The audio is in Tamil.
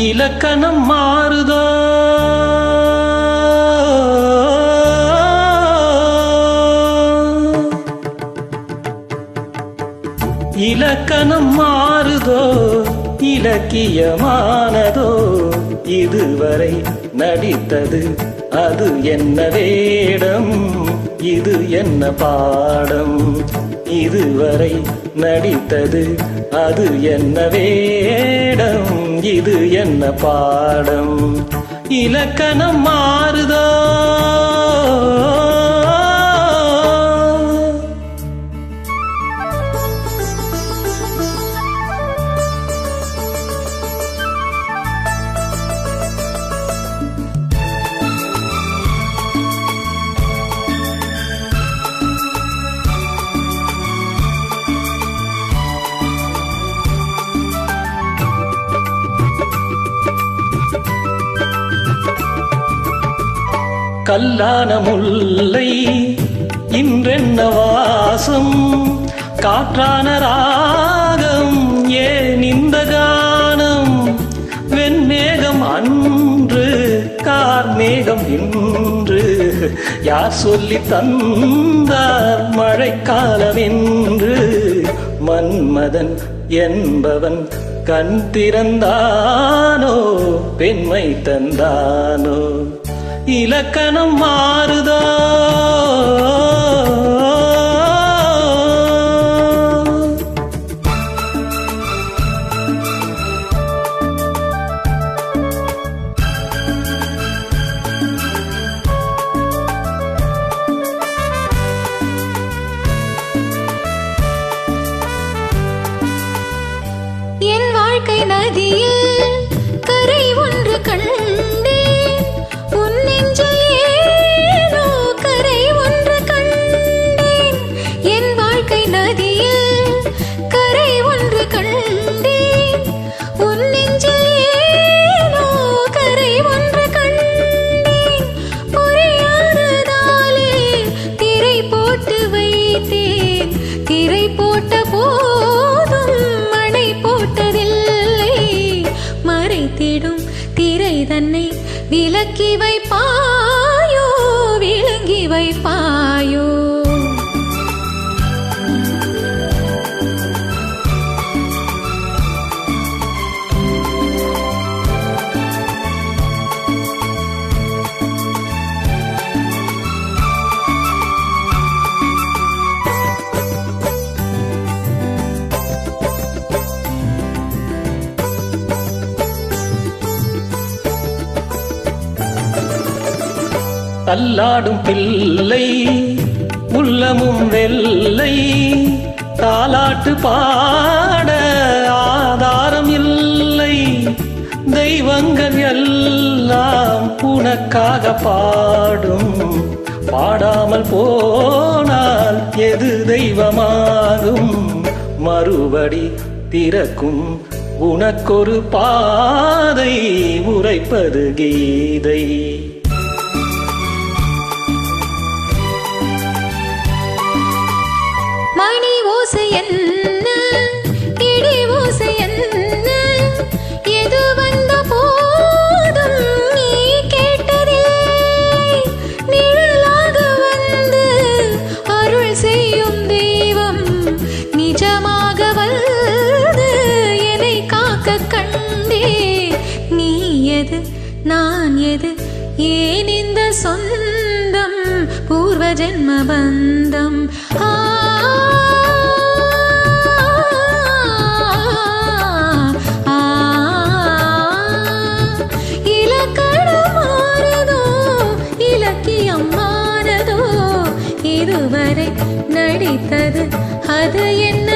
இலக்கணம் மாறுதோ இலக்கணம் மாறுதோ இலக்கியமானதோ இதுவரை நடித்தது அது என்ன வேடம் இது என்ன பாடம் இதுவரை நடித்தது அது என்ன வேடம் இது என்ன பாடம் இலக்கணம் மாறுதோ கல்லான முல்லை இன்றென்ன வாசம் காற்றான ராகம் ஏன் இந்த கானம் வெண்மேகம் அன்று கார்மேகம் இன்று யார் சொல்லி தந்தார் மழைக்காலம் என்று மன்மதன் என்பவன் கண் திறந்தானோ பெண்மை தந்தானோ இலக்கணம் மாறுதோ என் வாழ்க்கை நதியில் கரை ஒன்று கண்டேன் உன் நெஞ்சில் ஏனோ கரை ஒன்று கண்டேன் என் வாழ்க்கை நதியில் கரை ஒன்று கண்டேன் உன் நெஞ்சில் ஏனோ கரை ஒன்று கண்டேன் புரியாததாலே திரை போட்டு வைத்தேன் திரை போட்ட போதும் மழை போட்டதில்லை மறைத்திடும் திரை தன்னை விலக்கி வைப்பாயோ விளங்கி வைப்பாயோ தள்ளாடும் பிள்ளை உள்ளமும் வெள்ளை தாலாட்டு பாட ஆதாரம் இல்லை தெய்வங்கள் எல்லாம் உனக்காக பாடும் பாடாமல் போனால் எது தெய்வமாகும் மறுபடி திறக்கும் உனக்கொரு பாதை உரைப்பது கீதை மணி ஓசை என்ன இடி ஓசை என்ன எது வந்த போதும் நீ கேட்டதில்லை நிழலாக வந்து அருள் செய்யும் தெய்வம் நிஜமாக வந்து என்னை காக்க கண்டே நீ எது நான் எது ஏன் இந்த சொந்தம் பூர்வ ஜென்ம பந்தம் இதுவரை நடித்தது அது என்ன